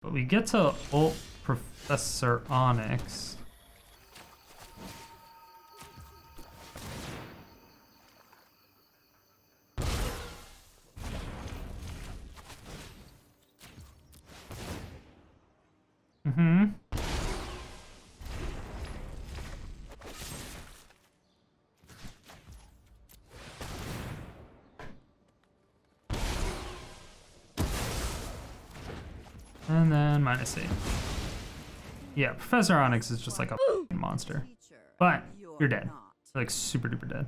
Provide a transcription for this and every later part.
But we get to ult Professor Onyx. And then -8. Yeah, Professor Onyx is just like a monster. But you're dead. Like super duper dead.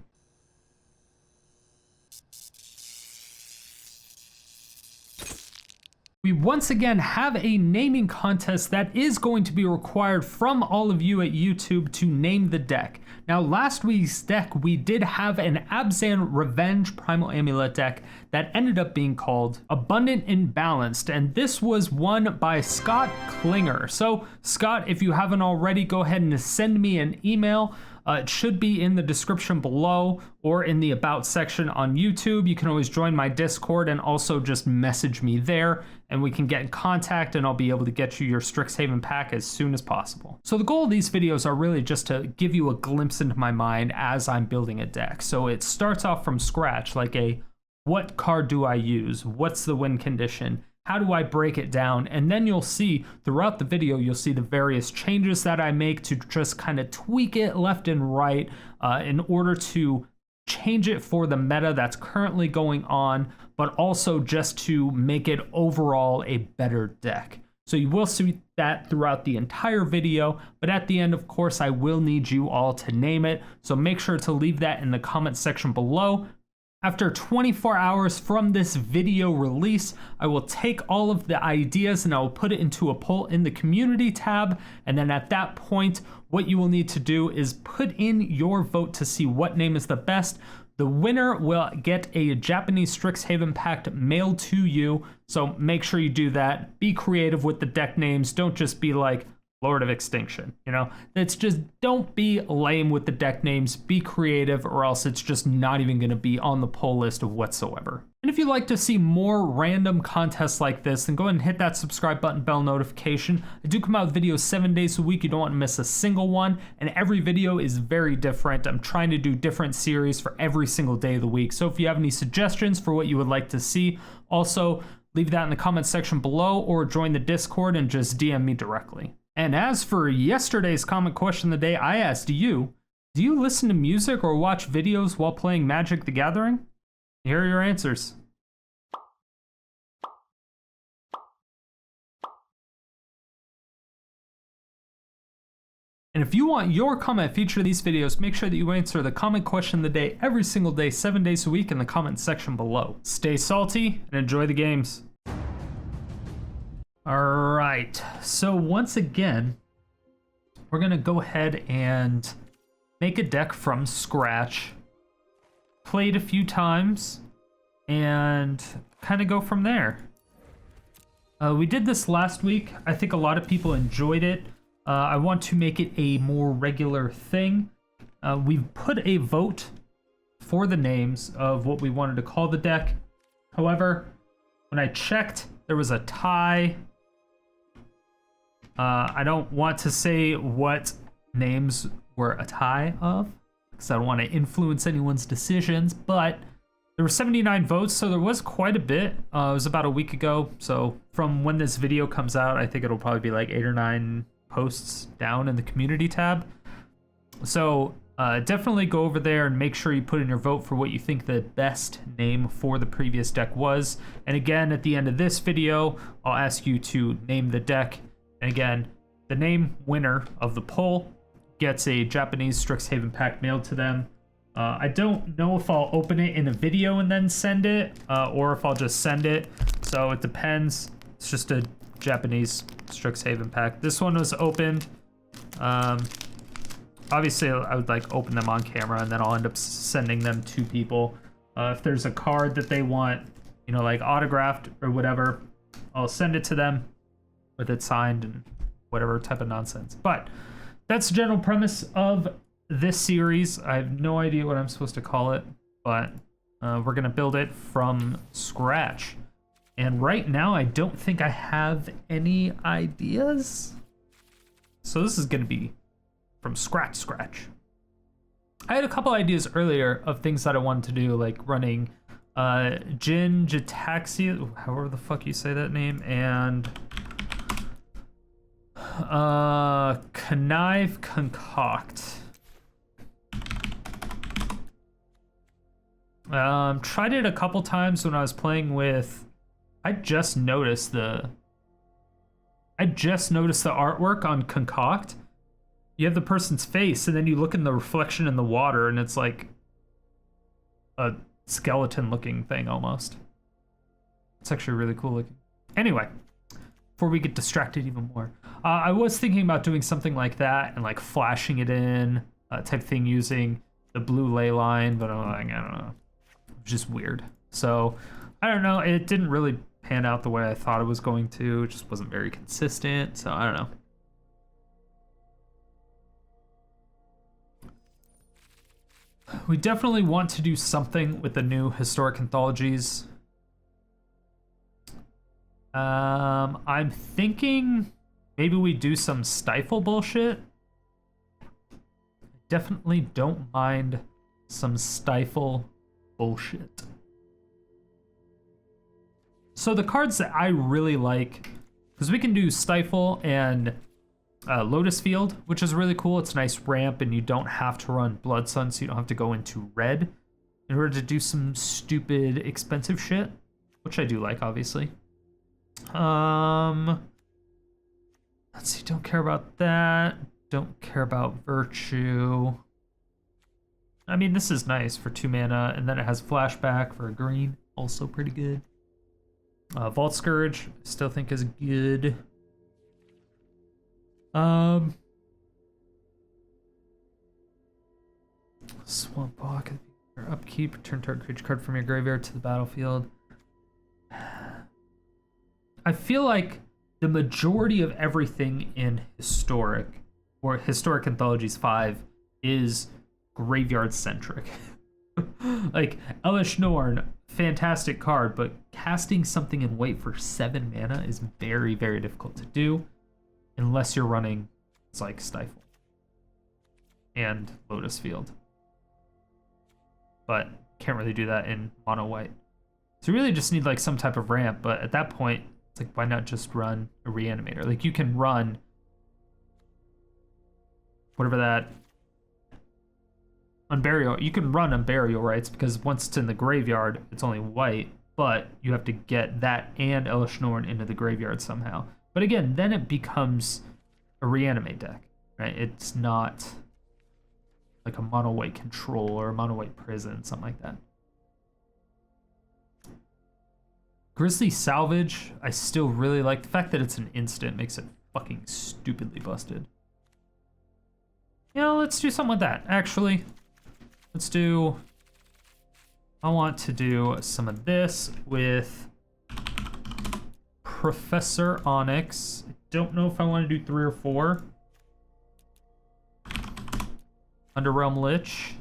We once again have a naming contest that is going to be required from all of you at YouTube to name the deck. Now, last week's deck, we did have an Abzan Revenge Primal Amulet deck that ended up being called Abundant and Balanced, and this was won by Scott Klinger. So, Scott, if you haven't already, go ahead and send me an email. It should be in the description below or in the About section on YouTube. You can always join my Discord and also just message me there, and we can get in contact and I'll be able to get you your Strixhaven pack as soon as possible. So the goal of these videos are really just to give you a glimpse into my mind as I'm building a deck. So it starts off from scratch, like what card do I use? What's the win condition? How do I break it down? And then you'll see throughout the video, you'll see the various changes that I make to just kind of tweak it left and right in order to change it for the meta that's currently going on, but also just to make it overall a better deck. So you will see that throughout the entire video, but at the end, of course, I will need you all to name it. So make sure to leave that in the comment section below. After 24 hours from this video release, I will take all of the ideas and I will put it into a poll in the community tab. And then at that point, what you will need to do is put in your vote to see what name is the best. The winner will get a Japanese Strixhaven pack mailed to you. So make sure you do that. Be creative with the deck names. Don't just be like Lord of Extinction, you know? It's just, don't be lame with the deck names, be creative, or else it's just not even gonna be on the poll list whatsoever. And if you'd like to see more random contests like this, then go ahead and hit that subscribe button, bell notification. I do come out with videos 7 days a week. You don't want to miss a single one, and every video is very different. I'm trying to do different series for every single day of the week. So if you have any suggestions for what you would like to see, also leave that in the comment section below or join the Discord and just DM me directly. And as for yesterday's comment question of the day, I asked you, do you listen to music or watch videos while playing Magic the Gathering? Here are your answers. And if you want your comment featured in these videos, make sure that you answer the comment question of the day every single day, 7 days a week in the comment section below. Stay salty and enjoy the games. All right, so once again, we're gonna go ahead and make a deck from scratch, play it a few times, and kind of go from there. We did this last week. I think a lot of people enjoyed it. I want to make it a more regular thing. We've put a vote for the names of what we wanted to call the deck. However, when I checked, there was a tie. I don't want to say what names were a tie of, because I don't want to influence anyone's decisions, but there were 79 votes, so there was quite a bit. It was about a week ago, so from when this video comes out, I think it'll probably be like 8 or 9 posts down in the community tab. So definitely go over there and make sure you put in your vote for what you think the best name for the previous deck was. And again, at the end of this video, I'll ask you to name the deck. And again, the name winner of the poll gets a Japanese Strixhaven pack mailed to them. I don't know if I'll open it in a video and then send it, or if I'll just send it. So it depends. It's just a Japanese Strixhaven pack. This one was opened. Obviously, I would like open them on camera, and then I'll end up sending them to people. If there's a card that they want, you know, like autographed or whatever, I'll send it to them with it signed and whatever type of nonsense. But that's the general premise of this series. I have no idea what I'm supposed to call it, but we're gonna build it from scratch. And right now, I don't think I have any ideas. So this is going to be from scratch. I had a couple ideas earlier of things that I wanted to do, like running Jin Jataxi, however the fuck you say that name, and Connive Concoct. Tried it a couple times when I was playing with. I just noticed the artwork on Concoct. You have the person's face, and then you look in the reflection in the water, and it's like a skeleton-looking thing almost. It's actually really cool looking. Anyway, before we get distracted even more, I was thinking about doing something like that and like flashing it in, type thing, using the blue ley line, but I'm like, I don't know, it's just weird. So I don't know. It didn't really pan out the way I thought it was going to. It just wasn't very consistent. So I don't know. We definitely want to do something with the new historic anthologies. I'm thinking maybe we do some stifle bullshit. I definitely don't mind some stifle bullshit. So the cards that I really like, because we can do Stifle and Lotus Field, which is really cool. It's a nice ramp, and you don't have to run Blood Sun, so you don't have to go into red in order to do some stupid, expensive shit, which I do like, obviously. Let's see, don't care about that. Don't care about Virtue. I mean, this is nice for 2 mana, and then it has Flashback for a green, also pretty good. Vault Scourge, still think is good. Swamp Walk, upkeep, return target creature card from your graveyard to the battlefield. I feel like the majority of everything in Historic, or Historic Anthologies 5, is graveyard centric. Like Elish Norn, fantastic card, but casting something in white for 7 mana is very, very difficult to do unless you're running, it's like Stifle and Lotus Field. But can't really do that in mono white. So you really just need like some type of ramp, but at that point, it's like, why not just run a Reanimator? Like you can run whatever that Unburial, you can run Unburial Rites because once it's in the graveyard, it's only white, but you have to get that and Elish Norn into the graveyard somehow. But again, then it becomes a Reanimate deck, right? It's not like a mono white Control or a mono white Prison, something like that. Grisly Salvage, I still really like. The fact that it's an instant makes it fucking stupidly busted. You know, let's do something with that, actually. Let's do, I want to do some of this with Professor Onyx. I don't know if I want to do 3 or 4. Underrealm Lich.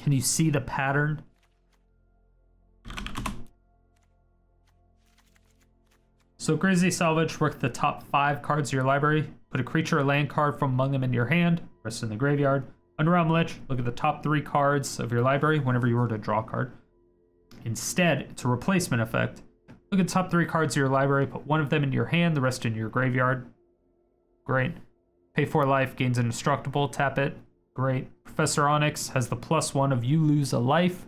Can you see the pattern? So Grisly Salvage, work the top 5 cards of your library. Put a creature or land card from among them into your hand. Rest in the graveyard. Underrealm Lich, look at the top 3 cards of your library whenever you were to draw a card. Instead, it's a replacement effect. Look at the top 3 cards of your library, put 1 of them into your hand, the rest in your graveyard. Great. Pay 4 life, gains indestructible, tap it. Great. Professor Onyx has the +1 of you lose a life.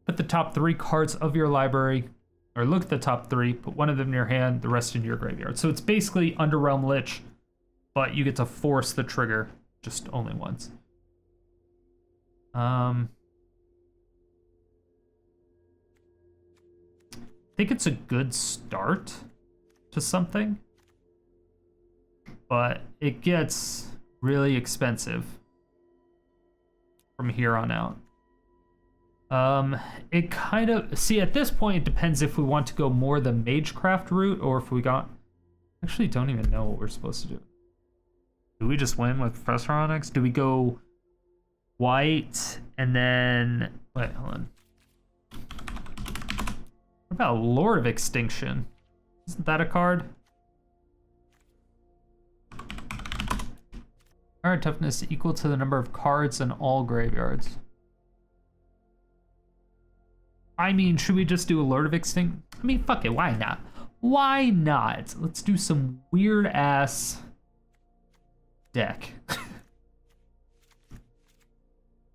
Put the top 3 cards of your library, or look at the top 3, put 1 of them in your hand, the rest in your graveyard. So it's basically Underrealm Lich, but you get to force the trigger just only once. I think it's a good start to something, but it gets really expensive from here on out. It kind of, see, at this point, it depends if we want to go more the Magecraft route or if we got, actually don't even know what we're supposed to do. Do we just win with Professor Onyx? Do we go white and then, wait, hold on. What about Lord of Extinction? Isn't that a card? Card toughness equal to the number of cards in all graveyards. I mean, should we just do a Lord of Extinction? I mean, fuck it, why not? Why not? Let's do some weird ass deck.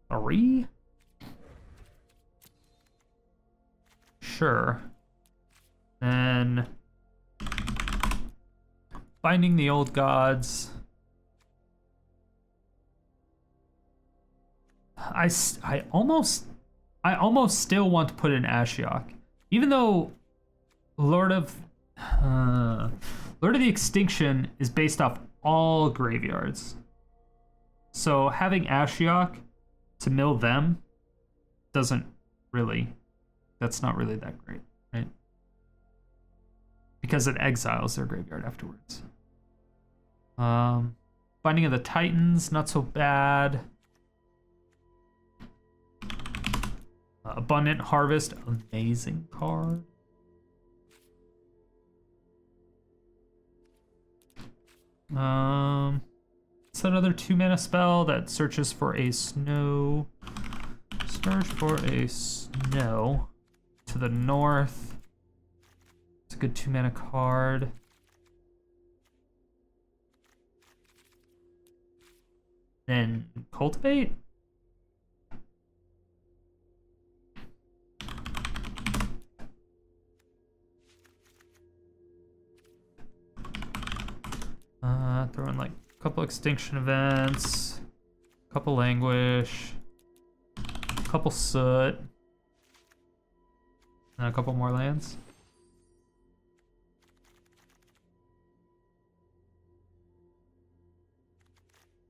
3? Sure. Then Finding the Old Gods. I almost still want to put in Ashiok, even though Lord of the Extinction is based off all graveyards. So having Ashiok to mill them that's not really that great, right? Because it exiles their graveyard afterwards. Binding of the Titans, not so bad. Abundant Harvest, amazing card. It's another 2-mana spell that searches for a snow. Search for a snow to the north. It's a good 2-mana card. Then Cultivate. Throw in like a couple Extinction Events, a couple Languish, a couple Soot, and a couple more lands.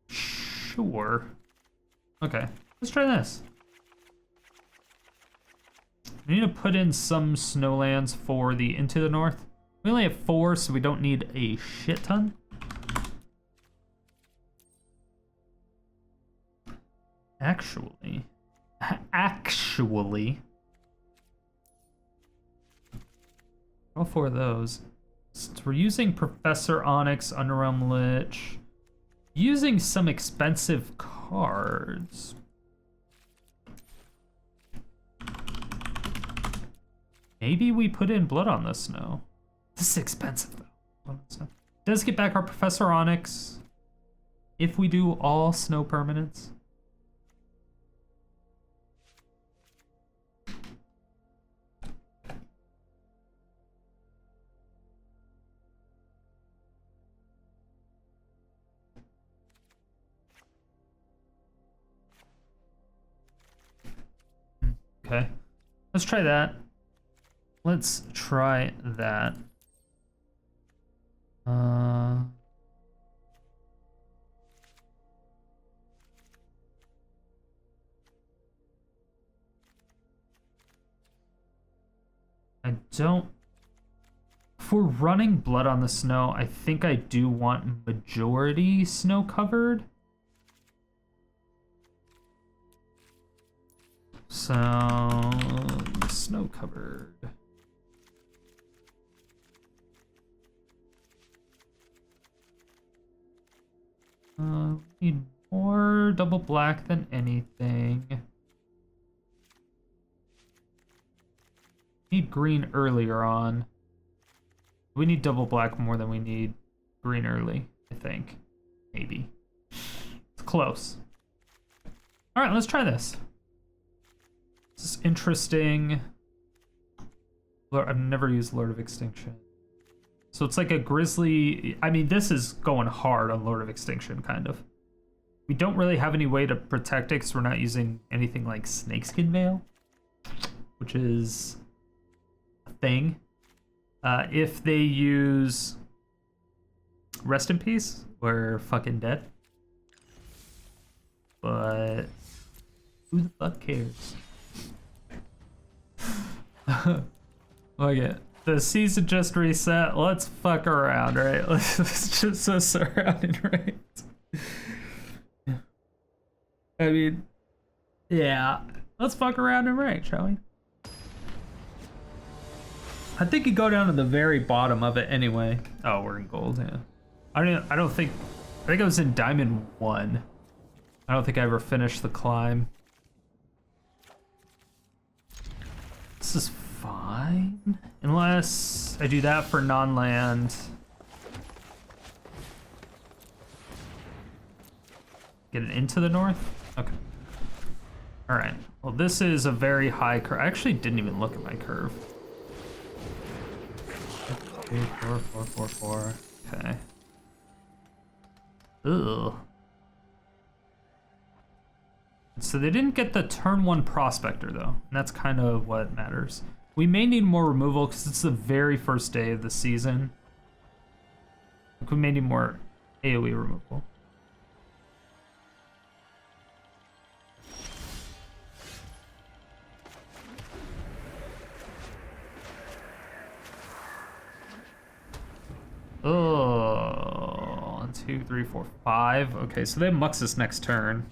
Sure. Okay, let's try this. We need to put in some snowlands for the Into the North. We only have 4, so we don't need a shit ton. Actually, all 4 of those. So we're using Professor Onyx, Underrealm Lich, using some expensive cards. Maybe we put in Blood on the Snow. This is expensive though. Blood on the Snow. Does get back our Professor Onyx if we do all snow permanents. Okay, let's try that. Let's try that. I don't... If we're running Blood on the Snow, I think I do want majority snow covered. So, snow covered. Need more double black than anything. Need green earlier on. We need double black more than we need green early, I think. Maybe. It's close. All right, let's try this. This is interesting. I've never used Lord of Extinction. So it's like a Grisly... I mean, this is going hard on Lord of Extinction, kind of. We don't really have any way to protect it because we're not using anything like Snakeskin Veil, which is a thing. If they use Rest in Peace, we're fucking dead. But who the fuck cares? Look at the season just reset. Let's fuck around, right? Let's just surrounding right. I mean, yeah. Let's fuck around and rank, shall we? I think you go down to the very bottom of it anyway. Oh, we're in gold, yeah. I think I was in Diamond 1. I don't think I ever finished the climb. This is fine. Unless I do that for non-land. Get it into the north? Okay. All right. Well, this is a very high curve. I actually didn't even look at my curve. 3, 4, 4, 4, 4. Okay. Ugh. So they didn't get the turn 1 prospector though, and that's kind of what matters. We may need more removal because it's the very first day of the season. Like we may need more AoE removal. Oh, 1, 2, 3, 4, 5. Okay, so they have Muxus next turn.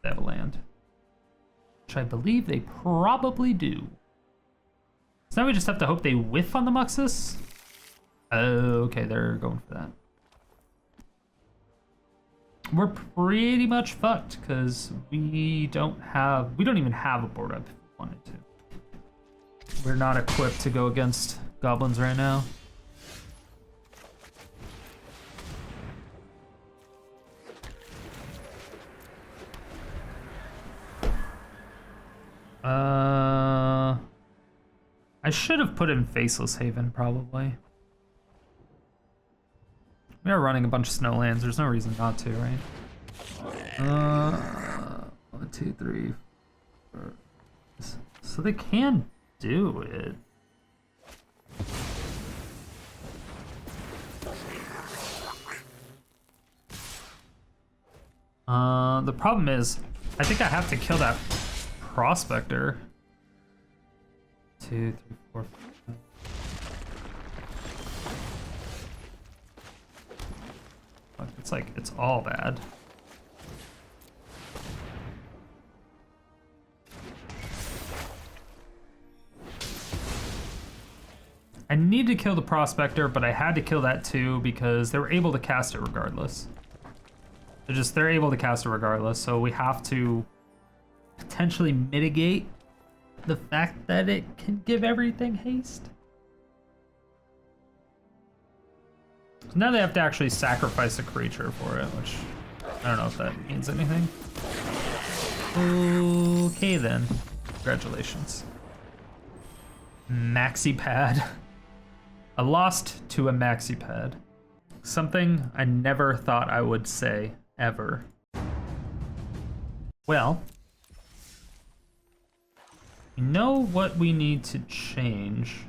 They have a land, which I believe they probably do. So now we just have to hope they whiff on the Muxus. Okay, they're going for that. We're pretty much fucked because we don't even have a board up if we wanted to. We're not equipped to go against goblins right now. I should have put in Faceless Haven, probably. We are running a bunch of snowlands. There's no reason not to, right? 1, 2, 3, 4. So they can do it. The problem is, I think I have to kill that prospector. 2, 3, 4, 5. Fuck, it's like, it's all bad. I need to kill the prospector, but I had to kill that too because they were able to cast it regardless. They're able to cast it regardless, so we have to potentially mitigate the fact that it can give everything haste. So now they have to actually sacrifice a creature for it, which I don't know if that means anything. Okay then, congratulations. Maxi pad. I lost to a maxi pad. Something I never thought I would say, ever. Well, we know what we need to change.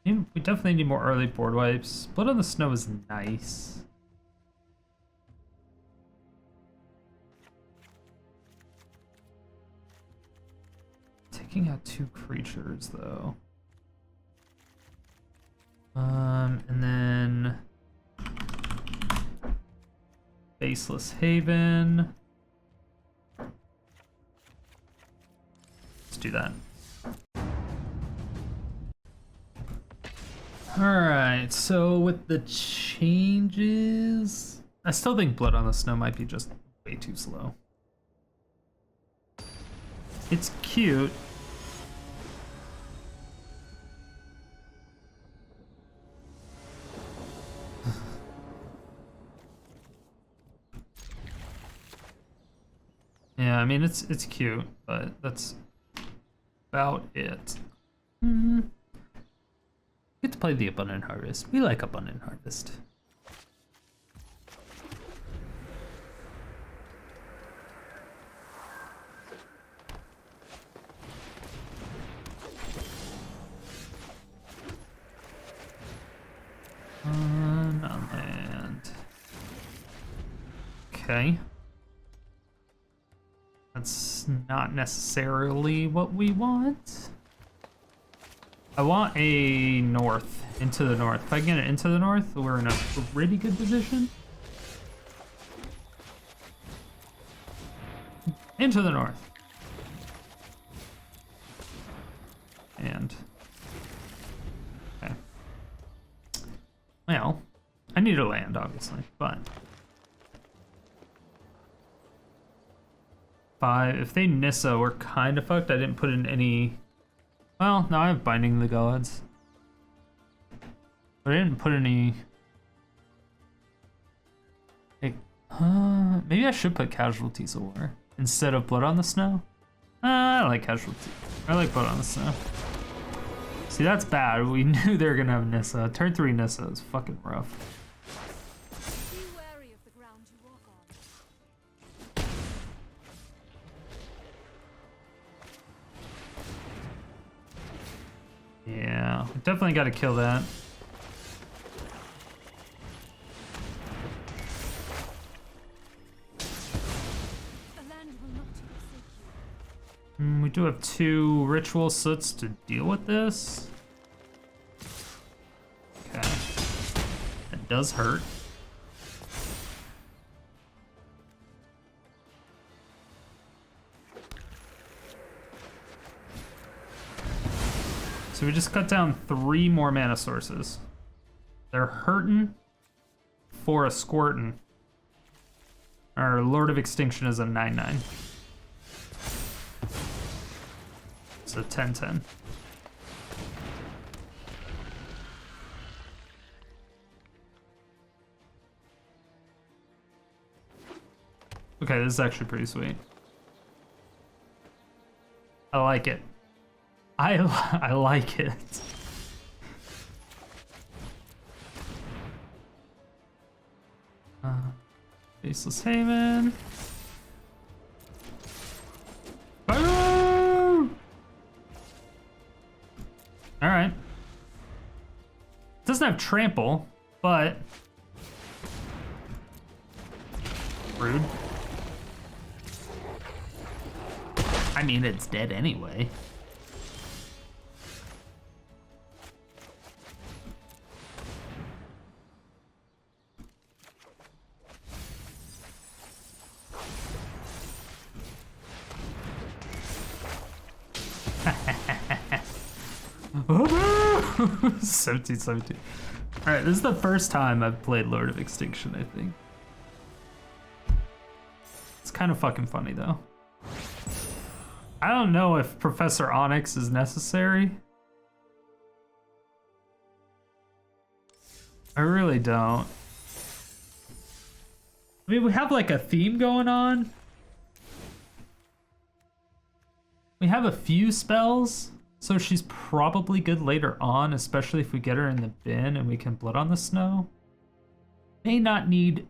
We definitely need more early board wipes. Blood on the Snow is nice. Taking out 2 creatures though. And then Faceless Haven. Let's do that. Alright, so with the changes, I still think Blood on the Snow might be just way too slow. It's cute. Yeah, I mean, it's cute, but that's about it. Get to play the Abundant Harvest. We like Abundant Harvest. On land. Okay. That's not necessarily what we want. I want a north, into the north. If I can get it into the north, we're in a pretty good position. Into the north. need a land, obviously, but 5. If they Nissa, we're kind of fucked. I didn't put in any. Well, no, I have Binding the Gods, but I didn't put any. Like, maybe I should put Casualties of War instead of Blood on the Snow. I like Casualties. I like Blood on the Snow. See, that's bad. We knew they were gonna have Nissa. Turn 3 Nissa is fucking rough. Be wary of the ground you walk on. Yeah, definitely got to kill that. The land will not forsake you. We do have 2 Ritual Soots to deal with this. Okay. That does hurt. So we just cut down 3 more mana sources. They're hurting for a squirtin'. Our Lord of Extinction is a 9/9. It's a 10/10. Okay, this is actually pretty sweet. I like it. I like it. Faceless Haven. Fire! Alright. Doesn't have trample, but rude. I mean, it's dead anyway. Oh no! 17. Alright, this is the first time I've played Lord of Extinction, I think. It's kind of fucking funny though. I don't know if Professor Onyx is necessary. I really don't. I mean, we have like a theme going on. We have a few spells, so she's probably good later on, especially if we get her in the bin and we can Blood on the Snow. May not need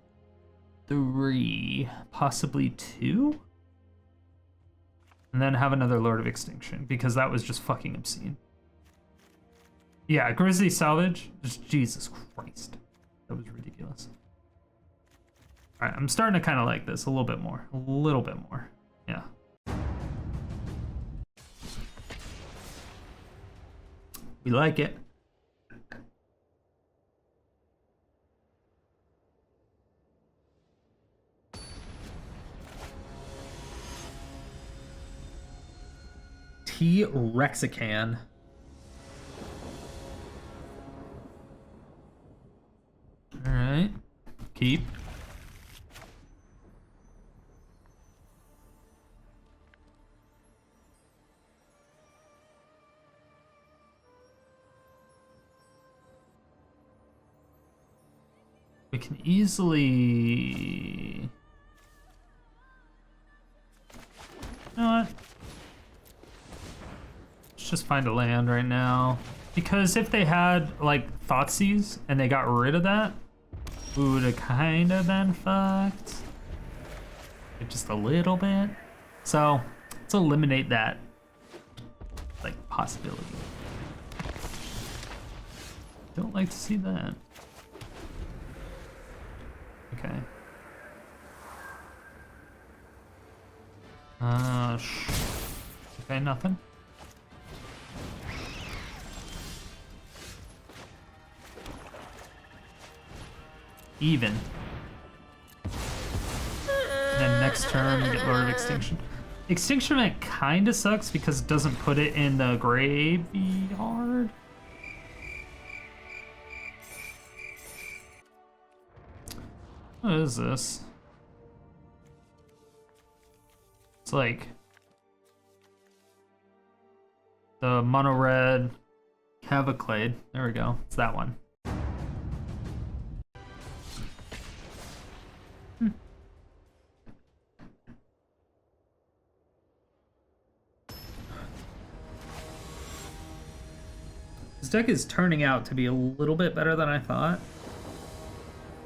3, possibly 2? And then have another Lord of Extinction, because that was just fucking obscene. Yeah, Grisly Salvage, just Jesus Christ. That was ridiculous. Alright, I'm starting to kind of like this a little bit more. A little bit more, yeah. We like it. Rexican. All right, keep. We can easily. You know what? Just find a land right now, because if they had like Thoughtseize and they got rid of that, we would have kind of been fucked, like, just a little bit. So let's eliminate that like possibility. Don't like to see that. Okay. Okay, nothing. Even. And then next turn, we get Lord of Extinction. Extinction Event kind of sucks because it doesn't put it in the graveyard. What is this? It's like the mono red Cavalcade. There we go. It's that one. This deck is turning out to be a little bit better than I thought.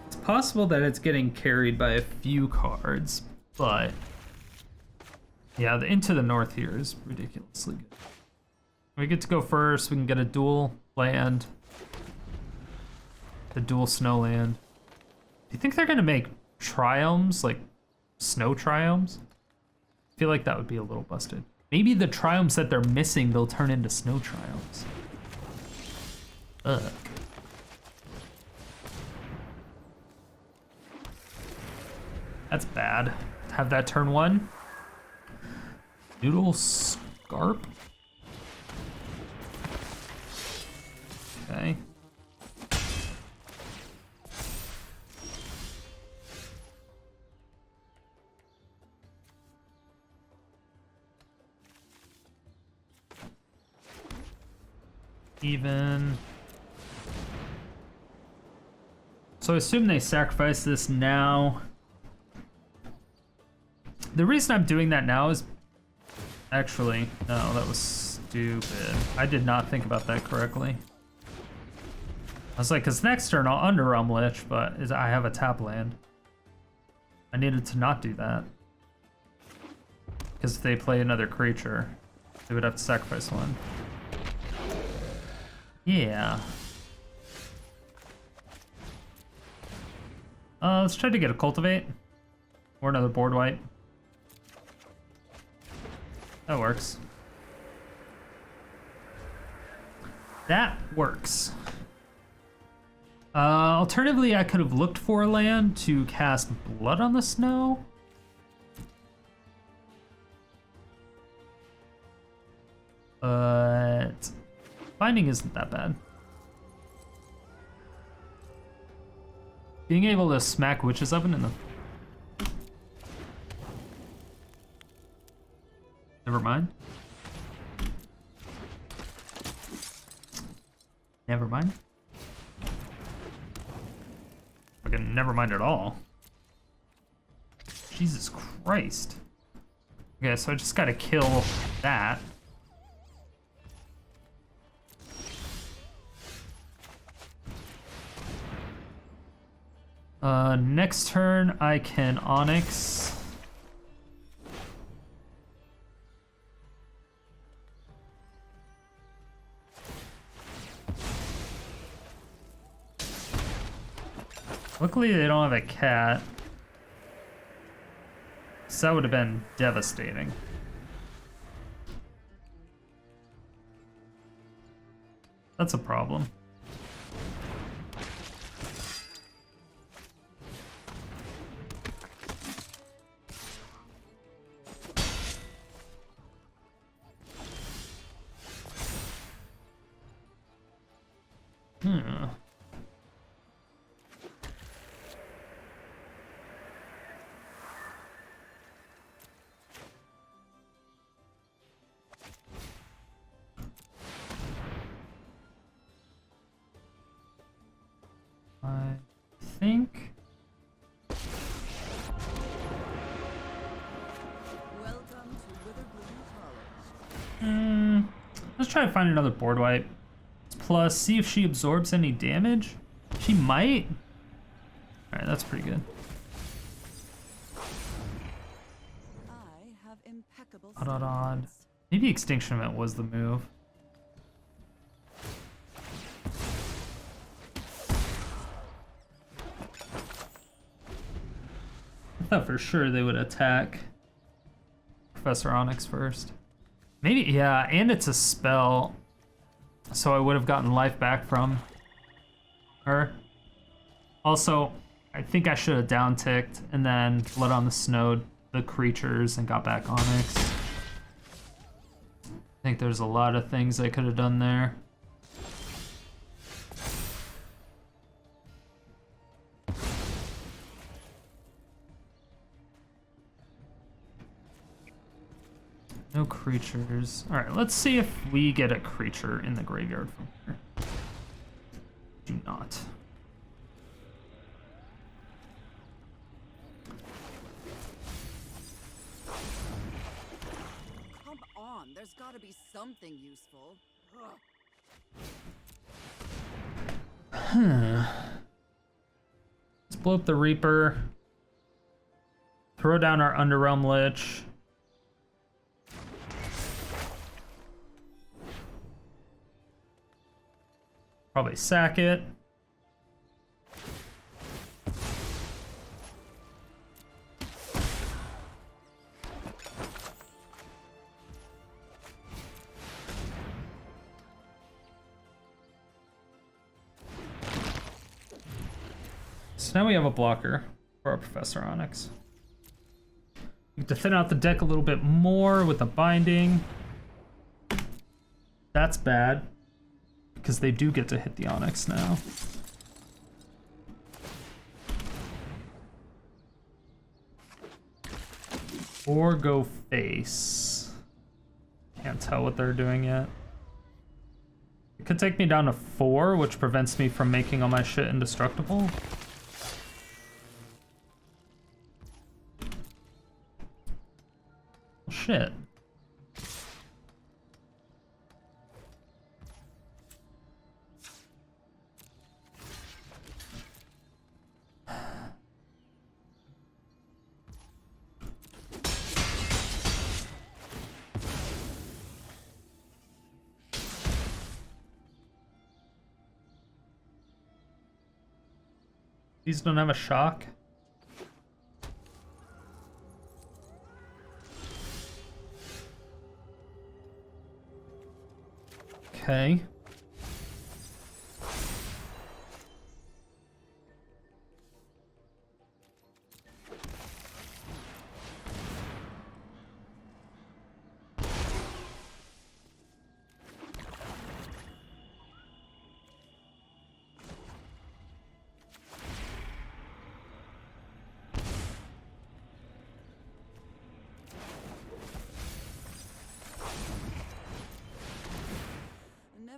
It's possible that it's getting carried by a few cards, but yeah, the Into the North here is ridiculously good. We get to go first. We can get a dual land, the dual snow land. Do you think they're gonna make triomes, like snow triomes? I feel like that would be a little busted. Maybe the triomes that they're missing, they'll turn into snow triomes. Ugh. That's bad. Have that turn one. Noodle Scarp. Okay. Even. So I assume they sacrifice this now. The reason I'm doing that now is... Actually, no, that was stupid. I did not think about that correctly. I was like, because next turn I'll Underrealm Lich, but I have a tap land. I needed to not do that. Because if they play another creature, they would have to sacrifice one. Yeah. Let's try to get a Cultivate. Or another board wipe. That works. That works. Alternatively, I could have looked for a land to cast Blood on the Snow. But finding isn't that bad. Being able to smack Witch's Oven in the... Never mind. Never mind. Fucking never mind at all. Jesus Christ. Okay, so I just gotta kill that. Next turn I can Onyx. Luckily they don't have a cat. So that would have been devastating. That's a problem. I think. Welcome to Woodland. Let's try to find another board wipe. Plus, see if she absorbs any damage. She might. All right, that's pretty good. I have impeccable Odd. Maybe Extinction Event was the move. I thought for sure they would attack Professor Onyx first. Maybe, yeah, and it's a spell, so I would have gotten life back from her. Also, I think I should have down-ticked and then let on the snow the creatures and got back Onyx. I think there's a lot of things I could have done there. No creatures. All right, let's see if we get a creature in the graveyard from here. Do not. Come on, there's gotta be something useful. Let's blow up the Reaper. Throw down our Underrealm Lich. Probably sack it. So now we have a blocker for our Professor Onyx. We have to thin out the deck a little bit more with the binding. That's bad, because they do get to hit the Onyx now. Or go face. Can't tell what they're doing yet. It could take me down to 4, which prevents me from making all my shit indestructible. Shit. These don't have a shock. Okay.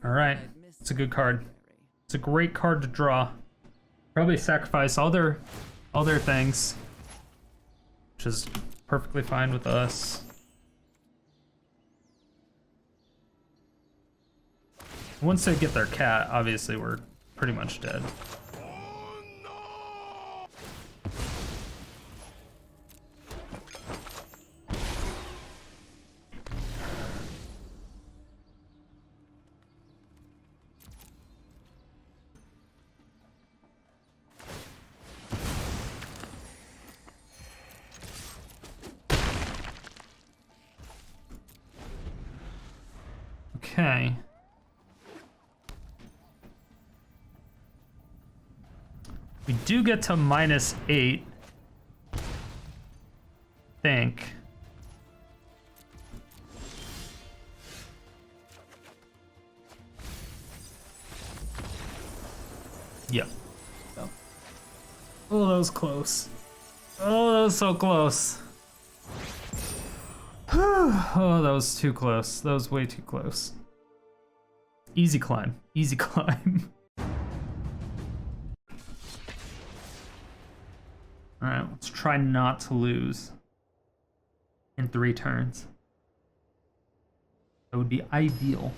All right, it's a good card. It's a great card to draw. Probably sacrifice all their things, which is perfectly fine with us. Once they get their cat, obviously we're pretty much dead. Okay. We do get to -8. Think. Yep. Oh, that was close. Oh, that was so close. Oh, that was too close. That was way too close. Easy climb. Easy climb. Alright, let's try not to lose in 3 turns. That would be ideal.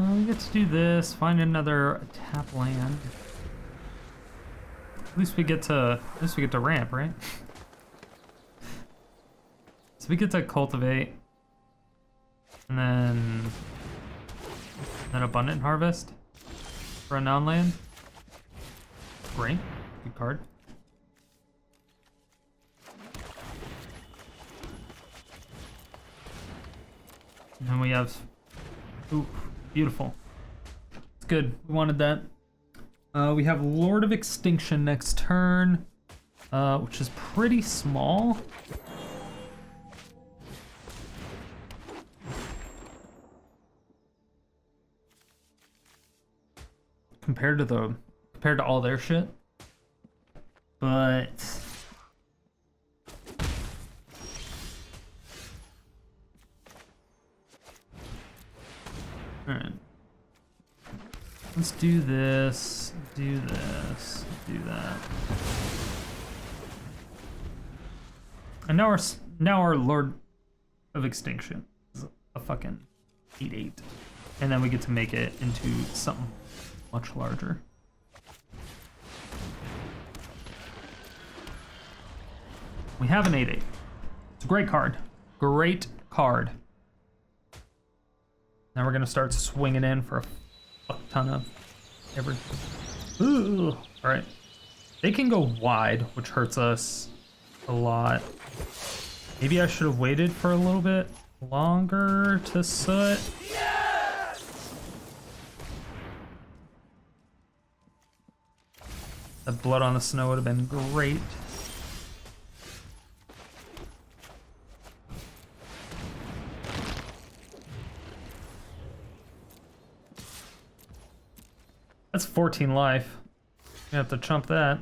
We get to do this, find another tap land. At least we get to ramp, right? So we get to cultivate. And then abundant harvest for a non-land. Great. Good card. And then we have, ooh, beautiful. It's good. We wanted that. We have Lord of Extinction next turn. which is pretty small. Compared to all their shit. But all right. Let's do this, do this, do that. And now our Lord of Extinction is a fucking 8/8. And then we get to make it into something much larger. We have an 8/8. It's a great card. Great card. Now we're gonna start swinging in for a fuck ton of everything. Ooh. All right. They can go wide, which hurts us a lot. Maybe I should have waited for a little bit longer to soot. The blood on the snow would have been great. That's 14 life. You have to chump that.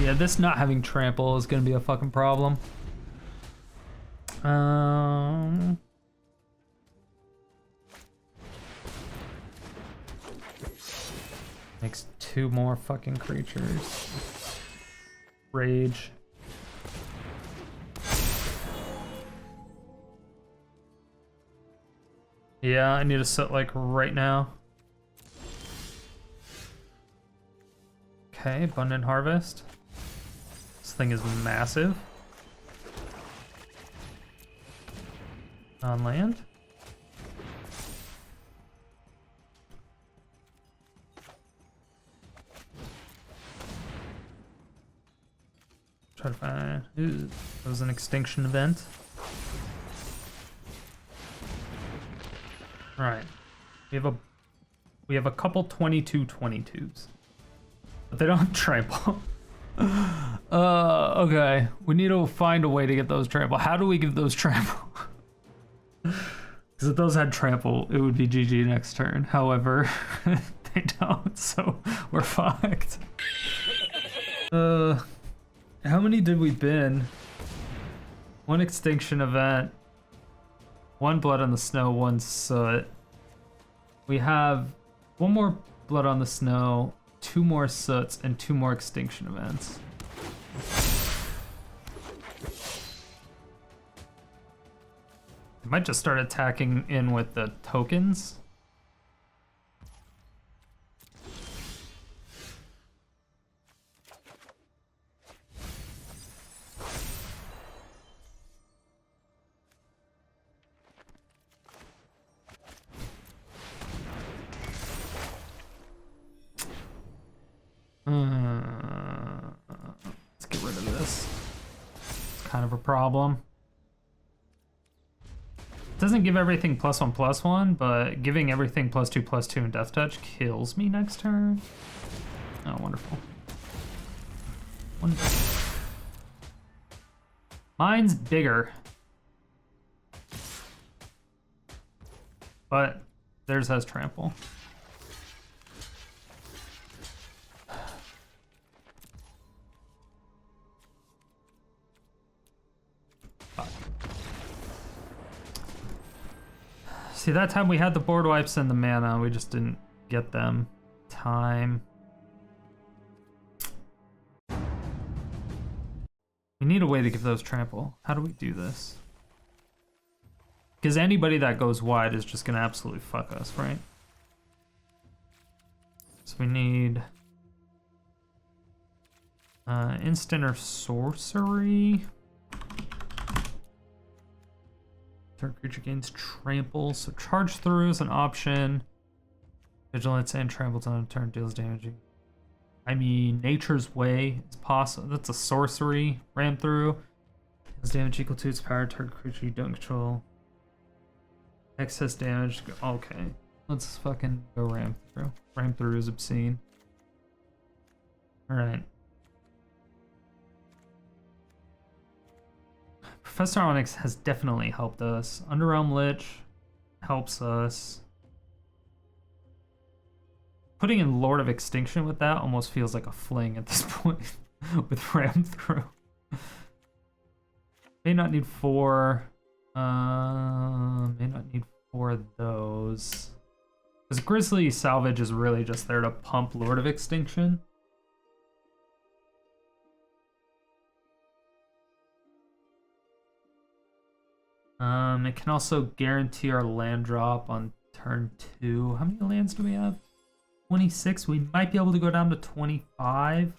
Yeah, this not having trample is gonna be a fucking problem. Makes 2 more fucking creatures. Rage. Yeah, I need to set like right now. Okay, Abundant Harvest. This thing is massive. On land. Try to find. Ooh, that was an Extinction Event. All right, we have a couple 22/22s, but they don't have trample. Okay, we need to find a way to get those trample. How do we give those trample? Because if those had trample, it would be GG next turn. However, they don't, so we're fucked. How many did we bin? 1 Extinction Event, 1 Blood on the Snow, 1 Soot. We have 1 more Blood on the Snow, 2 more Soots, and 2 more Extinction Events. I might just start attacking in with the tokens. Let's get rid of this. It's kind of a problem. It doesn't give everything +1/+1, but giving everything +2/+2 in Death Touch kills me next turn. Oh, wonderful. Wonderful. Mine's bigger. But theirs has trample. See, that time we had the board wipes and the mana, we just didn't get them. Time. We need a way to give those trample. How do we do this? Because anybody that goes wide is just gonna absolutely fuck us, right? So we need instant or sorcery. Target creature gains trample, so charge through is an option. Vigilance and trample on a turn deals damage. I mean, Nature's Way is possible. That's a sorcery. Ram through. Deals damage equal to its power. Target creature you don't control. Excess damage. Okay. Let's fucking go ram through. Ram through is obscene. Alright. Professor Onyx has definitely helped us. Underrealm Lich helps us. Putting in Lord of Extinction with that almost feels like a fling at this point with Ram through. May not need 4. May not need 4 of those. Because Grisly Salvage is really just there to pump Lord of Extinction. It can also guarantee our land drop on turn 2. How many lands do we have? 26. We might be able to go down to 25.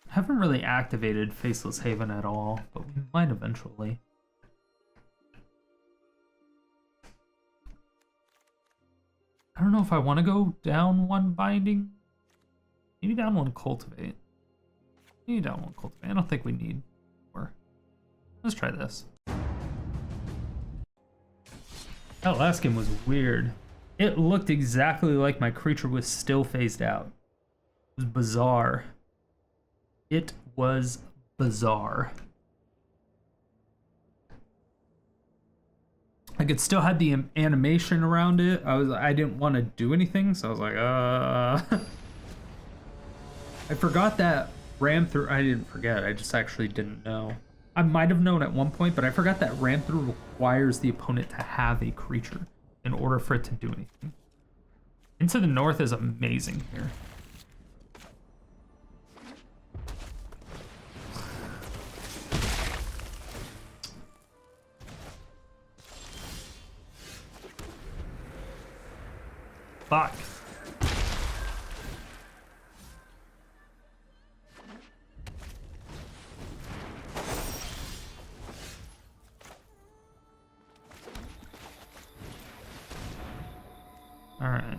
Haven't really activated Faceless Haven at all, but we might eventually. I don't know if I want to go down 1 binding. Maybe down 1 cultivate. Maybe down 1 cultivate. I don't think we need more. Let's try this. That last game was weird. It looked exactly like my creature was still phased out. It was bizarre. It was bizarre. Like it still had the animation around it. I didn't want to do anything, so I was like, I forgot that ram through. I didn't forget. I just actually didn't know. I might have known at one point, but I forgot that ram through requires the opponent to have a creature in order for it to do anything. Into the North is amazing here. Fuck. All right.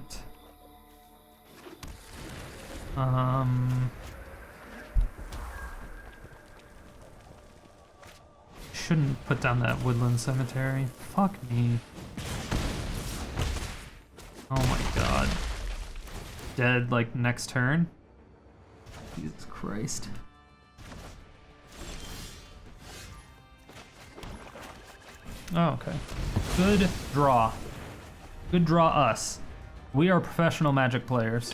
Shouldn't put down that Woodland Cemetery. Fuck me. Oh my god. Dead like next turn? Jesus Christ. Oh, okay. Good draw. Good draw us. We are professional Magic players.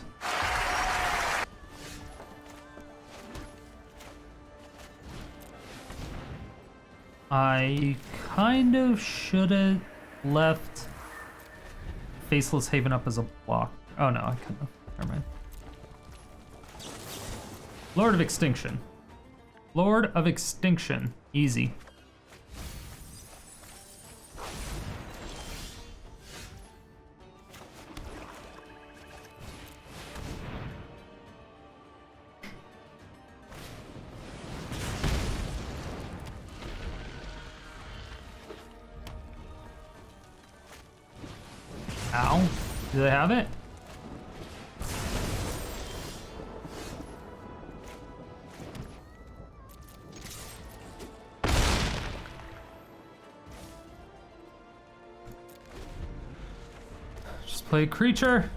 I kind of should have left Faceless Haven up as a block. Oh no, I couldn't have. Never mind. Lord of Extinction. Lord of Extinction. Easy. Ow. Do they have it? Just play a creature.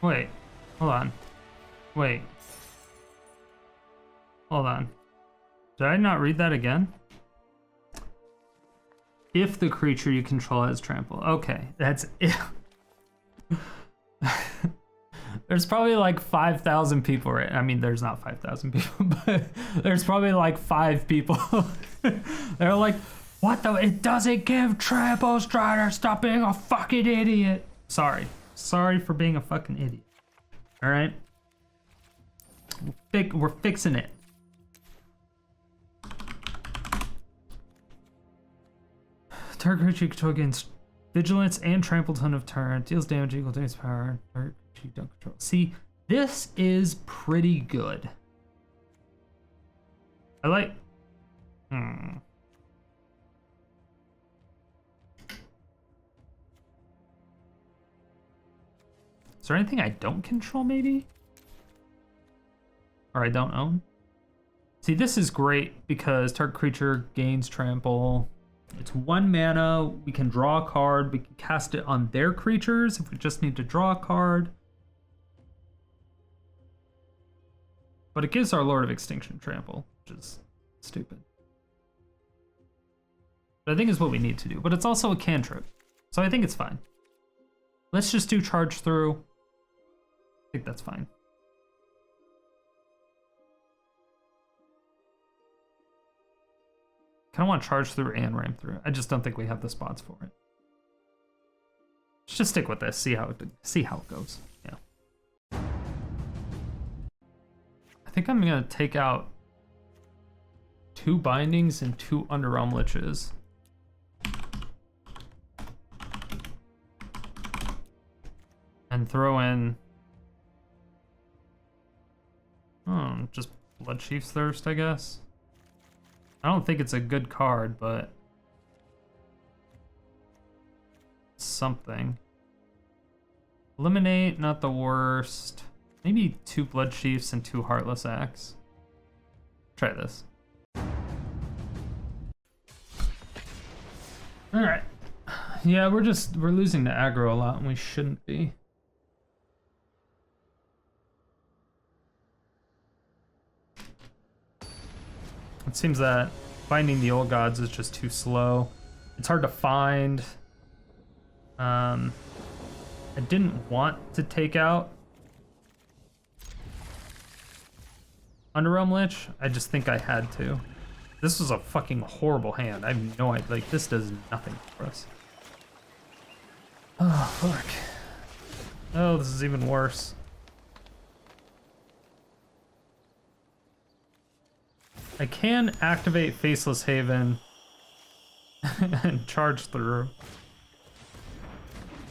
Wait, hold on. Wait. Hold on. Did I not read that again? If the creature you control has trample. Okay, that's it. There's probably like 5,000 people, right? I mean, there's not 5,000 people, but there's probably like 5 people. They're like, what the? It doesn't give trample, Strider. Stop being a fucking idiot. Sorry. Sorry for being a fucking idiot. All right? We're fixing it. Target creature you control against vigilance and trampled ton of turn. Deals damage equal to its power. Target creature you don't control. See, this is pretty good. I like... Is there anything I don't control, maybe? Or I don't own? See, this is great because target creature gains trample. It's 1 mana. We can draw a card. We can cast it on their creatures if we just need to draw a card. But it gives our Lord of Extinction trample, which is stupid. But I think it's what we need to do. But it's also a cantrip, so I think it's fine. Let's just do charge through. I think that's fine. Kind of want charge through and ramp through. I just don't think we have the spots for it. Let's just stick with this. See how it goes. Yeah. I think I'm gonna take out 2 bindings and 2 Underrealm Liches. And throw in just Bloodchief's Thirst, I guess. I don't think it's a good card, but something. Eliminate, not the worst. Maybe 2 Bloodchiefs and 2 Heartless Acts. Try this. Alright. Yeah, we're losing to aggro a lot, and we shouldn't be. It seems that finding the old gods is just too slow. It's hard to find. I didn't want to take out Underrealm Lich. I just think I had to. This was a fucking horrible hand. I have no idea. Like, this does nothing for us. Oh, fuck. Oh, this is even worse. I can activate Faceless Haven and charge through.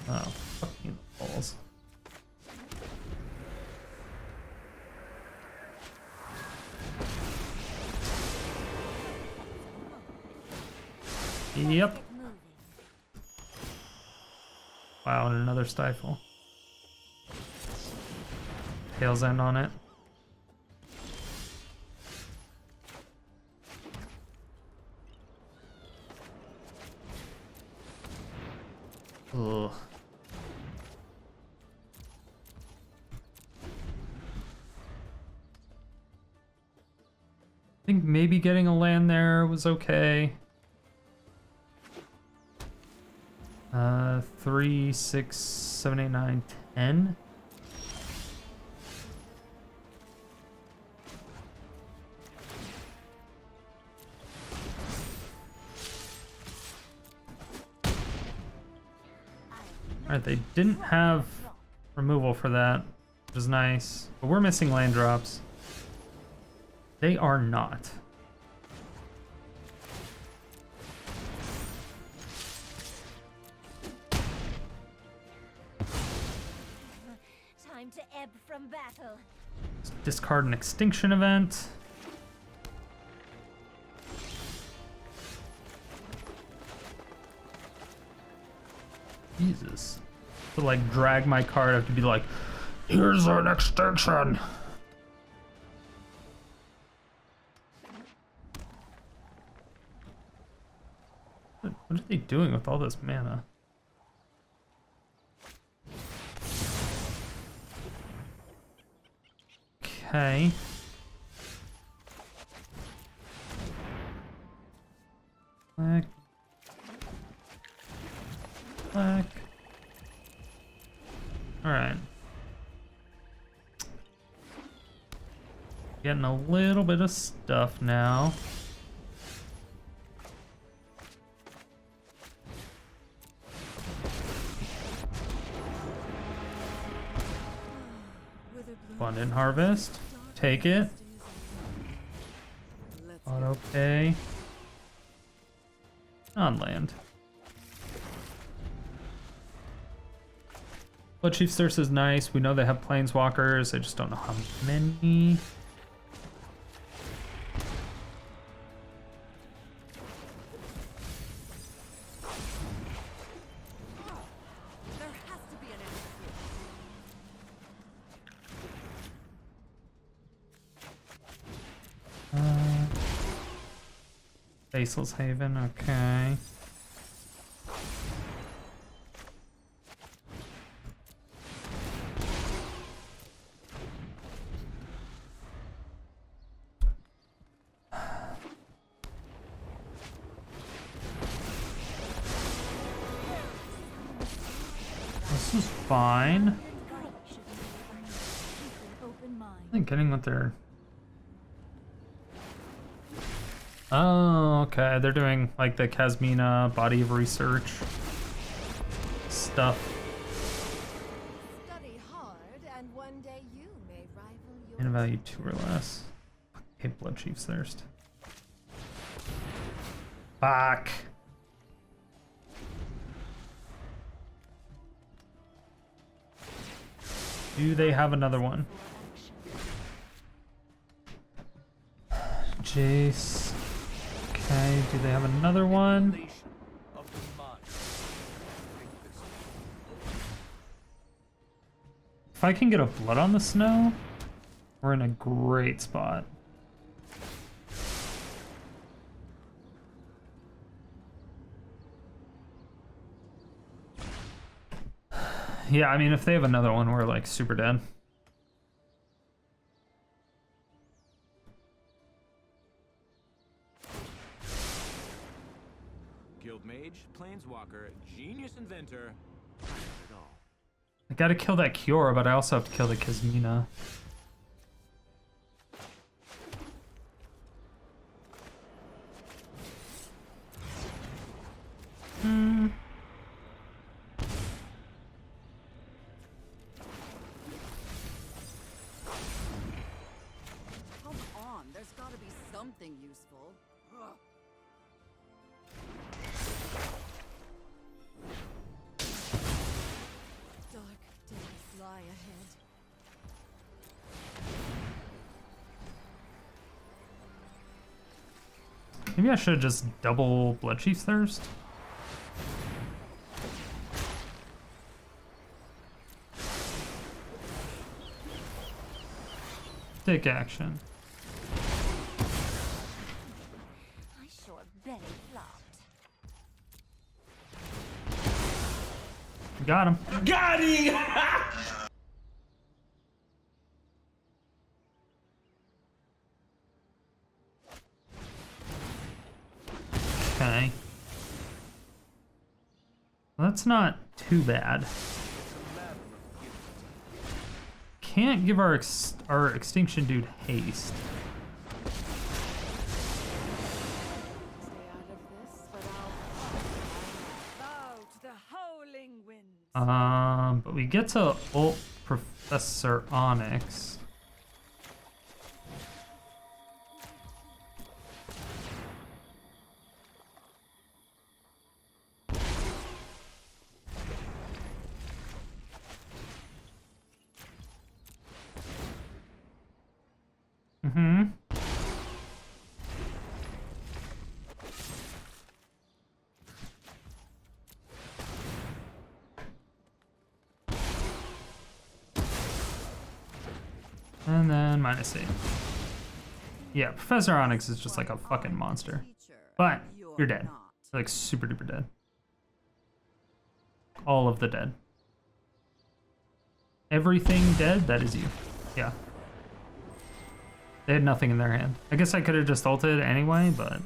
Oh, fucking balls. Yep. Wow, and another stifle. Tail's End on it. Ugh. I think maybe getting a land there was okay. 3, 6, 7, 8, 9, 10. Alright, they didn't have removal for that, which is nice. But we're missing land drops. They are not. Time to ebb from battle. Let's discard an Extinction Event. Jesus. To like drag my card, I have to be like, here's an extinction. What are they doing with all this mana? Okay. Black. Black. Alright. Getting a little bit of stuff now. Abundant Harvest. Take it. Auto pay. On land. Bloodchief's Thirst is nice. We know they have planeswalkers. I just don't know how many. Faceless Haven, okay. This is fine. I think getting what they're... Oh, okay. They're doing like the Casmina body of research stuff. Study hard, and one day you may rival your And value 2 or less. Okay, Bloodchief's Thirst. Fuck. Do they have another one? Jace. Okay, do they have another one? If I can get a Blood on the Snow, we're in a great spot. Yeah, I mean, if they have another one, we're like super dead. Guild Mage, Planeswalker, Genius Inventor. I gotta kill that Kiora, but I also have to kill the Casmina. Come on, there's gotta be something useful. Ugh. dark days lie ahead. Maybe I should just double Bloodchief's Thirst. Take action. I sure belly flopped. Got him. Got him! Okay. Well, that's not too bad. Can't give our extinction dude haste. Stay out of this, but I'll bow to the howling winds. But we get to ult Professor Onyx. Mm-hmm. And then -8. Yeah, Professor Onyx is just like a fucking monster. But you're dead. You're like super duper dead. All of the dead. Everything dead, that is you. Yeah. They had nothing in their hand. I guess I could have just ulted anyway, but...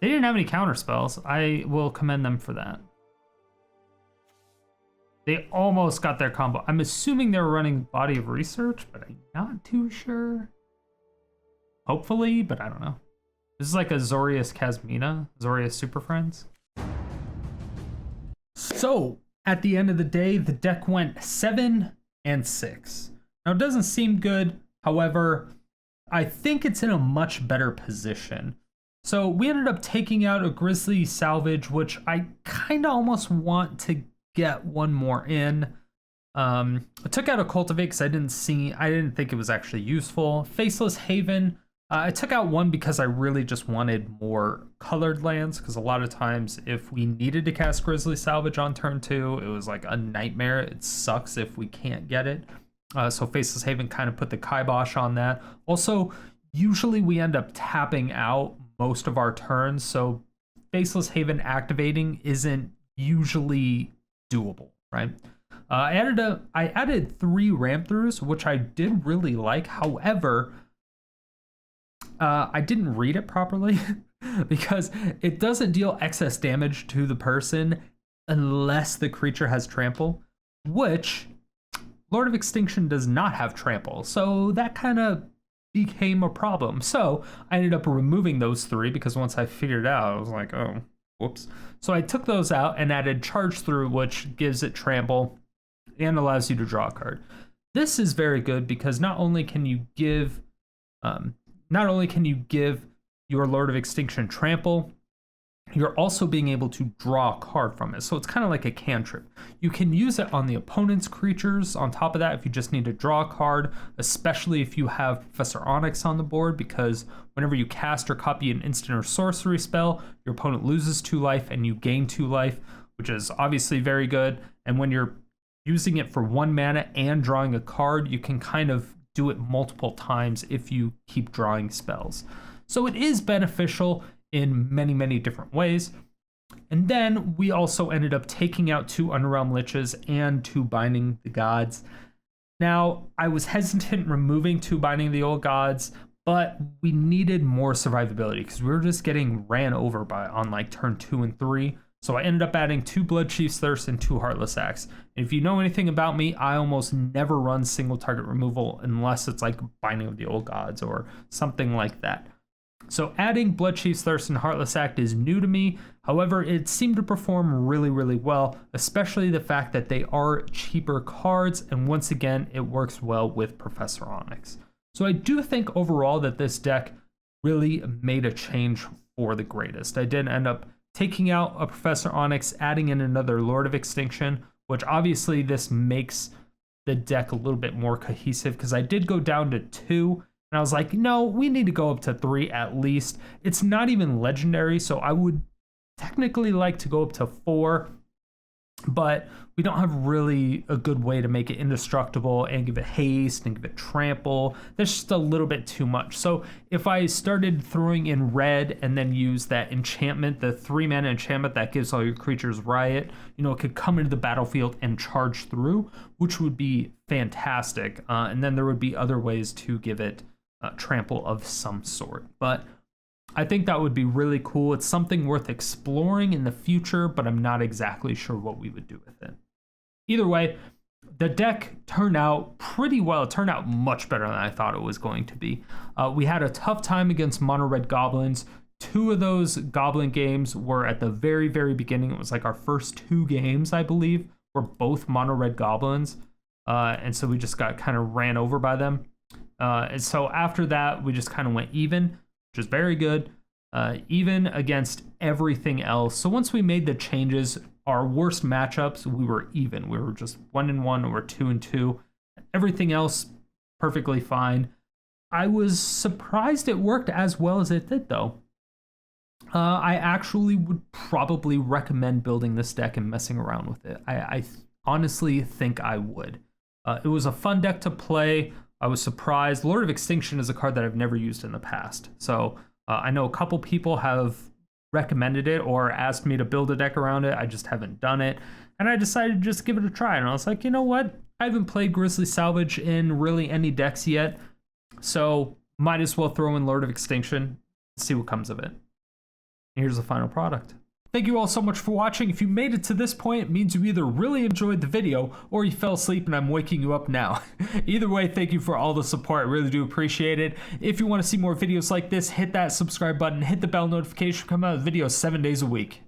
They didn't have any counter spells. I will commend them for that. They almost got their combo. I'm assuming they were running Body of Research, but I'm not too sure. Hopefully, but I don't know. This is like Azorius Casmina, Azorius Superfriends. So, at the end of the day, the deck went 7 and 6. Now, it doesn't seem good. However, I think it's in a much better position. So we ended up taking out a Grisly Salvage, which I kind of almost want to get one more in. I took out a Cultivate because I didn't think it was actually useful. Faceless Haven, I took out one because I really just wanted more colored lands, because a lot of times if we needed to cast Grisly Salvage on turn 2, it was like a nightmare. It sucks if we can't get it. So Faceless Haven kind of put the kibosh on that. Also, usually we end up tapping out most of our turns, so Faceless Haven activating isn't usually doable, right? I added 3 ramp throughs, which I did really like. However, I didn't read it properly because it doesn't deal excess damage to the person unless the creature has trample, which Lord of Extinction does not have trample. So that kind of became a problem. So I ended up removing those 3 because once I figured it out, I was like, oh, whoops. So I took those out and added charge through, which gives it trample and allows you to draw a card. This is very good because not only can you give your Lord of Extinction trample, you're also being able to draw a card from it. So it's kind of like a cantrip. You can use it on the opponent's creatures. On top of that, if you just need to draw a card, especially if you have Professor Onyx on the board, because whenever you cast or copy an instant or sorcery spell, your opponent loses 2 life and you gain 2 life, which is obviously very good. And when you're using it for 1 mana and drawing a card, you can kind of do it multiple times if you keep drawing spells. So it is beneficial in many, many different ways. And then we also ended up taking out 2 Underrealm Liches and 2 Binding the Gods. Now, I was hesitant removing 2 Binding the Old Gods, but we needed more survivability because we were just getting ran over on like turn 2 and 3. So I ended up adding 2 Bloodchief's Thirst and 2 Heartless Acts. And if you know anything about me, I almost never run single target removal unless it's like Binding of the Old Gods or something like that. So adding Bloodchief's Thirst and Heartless Act is new to me. However, it seemed to perform really, really well, especially the fact that they are cheaper cards. And once again, it works well with Professor Onyx. So I do think overall that this deck really made a change for the greatest. I did end up taking out a Professor Onyx, adding in another Lord of Extinction, which obviously this makes the deck a little bit more cohesive because I did go down to 2. And I was like, no, we need to go up to 3 at least. It's not even legendary, so I would technically like to go up to 4, but we don't have really a good way to make it indestructible and give it haste and give it trample. There's just a little bit too much. So if I started throwing in red and then use that enchantment, the 3-mana enchantment that gives all your creatures riot, it could come into the battlefield and charge through, which would be fantastic. And then there would be other ways to give it trample of some sort. But I think that would be really cool. It's something worth exploring in the future, but I'm not exactly sure what we would do with it. Either way, the deck turned out pretty well. It turned out much better than I thought it was going to be. We had a tough time against mono red goblins. 2 of those goblin games were at the very, very beginning. It was like our first 2 games, I believe, were both mono red goblins. And so we just got kind of ran over by them. And so after that, we just kind of went even, which is very good, even against everything else. So once we made the changes, our worst matchups, we were even. We were just 1-1 or 2-2. Everything else, perfectly fine. I was surprised it worked as well as it did, though. I actually would probably recommend building this deck and messing around with it. I honestly think I would. It was a fun deck to play. I was surprised. Lord of Extinction is a card that I've never used in the past. So I know a couple people have recommended it or asked me to build a deck around it. I just haven't done it. And I decided to just give it a try. And I was like, you know what? I haven't played Grisly Salvage in really any decks yet. So might as well throw in Lord of Extinction, see what comes of it. Here's the final product. Thank you all so much for watching. If you made it to this point, it means you either really enjoyed the video or you fell asleep and I'm waking you up now. Either way, thank you for all the support. I really do appreciate it. If you want to see more videos like this, hit that subscribe button, hit the bell notification, come out with videos 7 days a week.